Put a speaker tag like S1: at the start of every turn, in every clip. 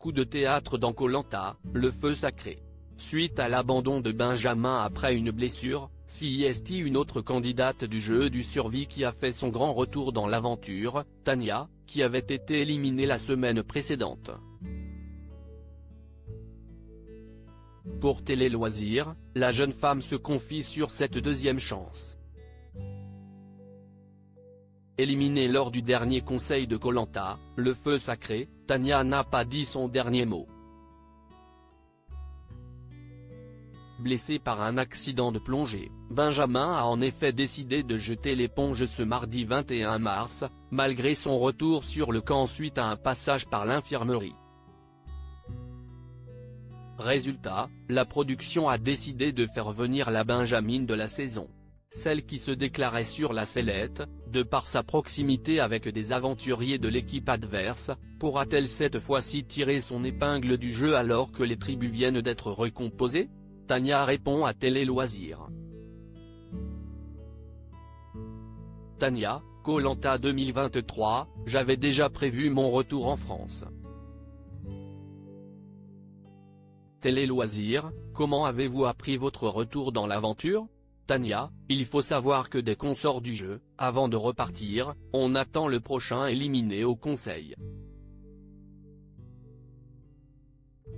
S1: coup de théâtre dans Koh Lanta, le feu sacré. Suite à l'abandon de Benjamin après une blessure, CIST, une autre candidate du jeu du survie qui a fait son grand retour dans l'aventure, Tania, qui avait été éliminée la semaine précédente. Pour Télé Loisirs, la jeune femme se confie sur cette deuxième chance. Éliminée lors du dernier conseil de Koh Lanta, le feu sacré, Tania n'a pas dit son dernier mot. Blessé par un accident de plongée, Benjamin a en effet décidé de jeter l'éponge ce mardi 21 mars, malgré son retour sur le camp suite à un passage par l'infirmerie. Résultat, la production a décidé de faire venir la Benjamine de la saison. Celle qui se déclarait sur la sellette, de par sa proximité avec des aventuriers de l'équipe adverse, pourra-t-elle cette fois-ci tirer son épingle du jeu alors que les tribus viennent d'être recomposées? Tania répond à Télé Loisirs. Tania, Koh Lanta 2023, j'avais déjà prévu mon retour en France. Télé Loisirs, comment avez-vous appris votre retour dans l'aventure? Tania, il faut savoir que dès qu'on sort du jeu, avant de repartir, on attend le prochain éliminé au conseil.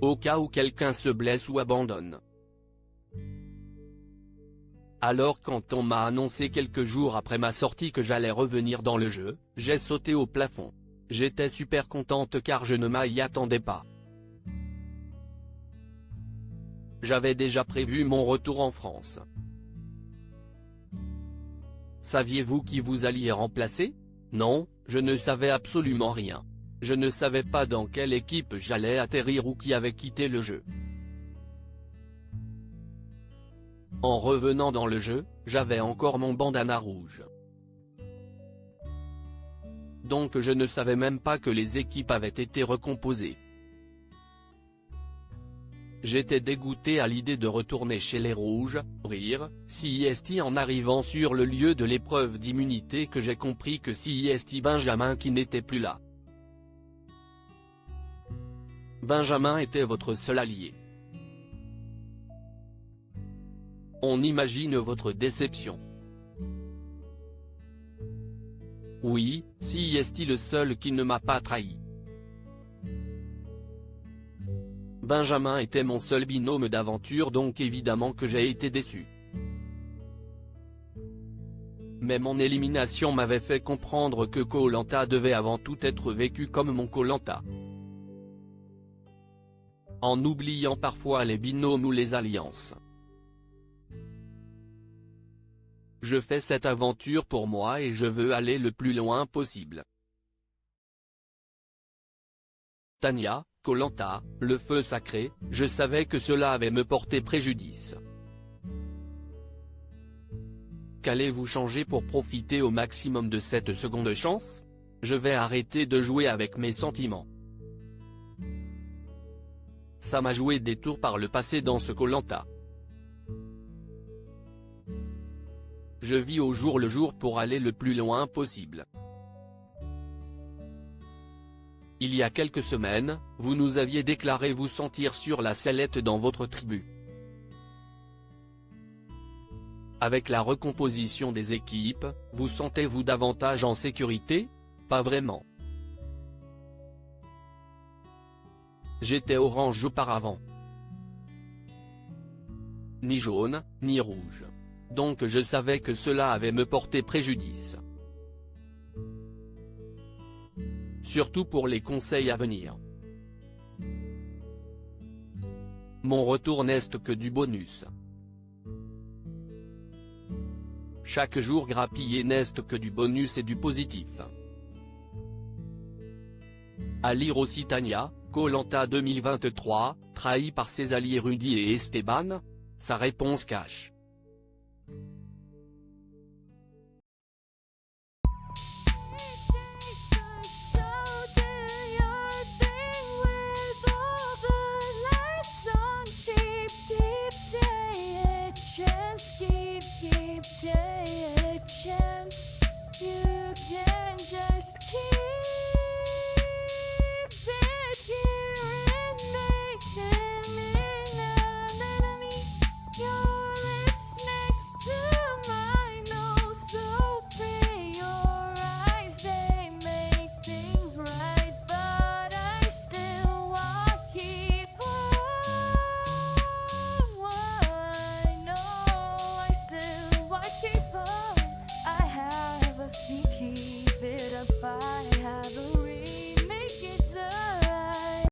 S1: Au cas où quelqu'un se blesse ou abandonne. Alors quand on m'a annoncé quelques jours après ma sortie que j'allais revenir dans le jeu, j'ai sauté au plafond. J'étais super contente car je ne m'y attendais pas. J'avais déjà prévu mon retour en France. Saviez-vous qui vous alliez remplacer? Non, je ne savais absolument rien. Je ne savais pas dans quelle équipe j'allais atterrir ou qui avait quitté le jeu. En revenant dans le jeu, j'avais encore mon bandana rouge. Donc je ne savais même pas que les équipes avaient été recomposées. J'étais dégoûté à l'idée de retourner chez les Rouges, rire, CIST en arrivant sur le lieu de l'épreuve d'immunité que j'ai compris que CIST Benjamin qui n'était plus là. Benjamin était votre seul allié. On imagine votre déception. Oui, CIST le seul qui ne m'a pas trahi. Benjamin était mon seul binôme d'aventure donc évidemment que j'ai été déçu. Mais mon élimination m'avait fait comprendre que Koh Lanta devait avant tout être vécu comme mon Koh Lanta. En oubliant parfois les binômes ou les alliances. Je fais cette aventure pour moi et je veux aller le plus loin possible. Tania, Koh Lanta, le feu sacré, je savais que cela avait me porté préjudice. Qu'allez-vous changer pour profiter au maximum de cette seconde chance? Je vais arrêter de jouer avec mes sentiments. Ça m'a joué des tours par le passé dans ce Koh Lanta. Je vis au jour le jour pour aller le plus loin possible. Il y a quelques semaines, vous nous aviez déclaré vous sentir sur la sellette dans votre tribu. Avec la recomposition des équipes, vous sentez-vous davantage en sécurité? Pas vraiment. J'étais orange auparavant. Ni jaune, ni rouge. Donc je savais que cela avait me porté préjudice. Surtout pour les conseils à venir. Mon retour n'est que du bonus. Chaque jour grappillé n'est que du bonus et du positif. À lire aussi Tania, Koh Lanta 2023, trahi par ses alliés Rudy et Esteban? Sa réponse cache.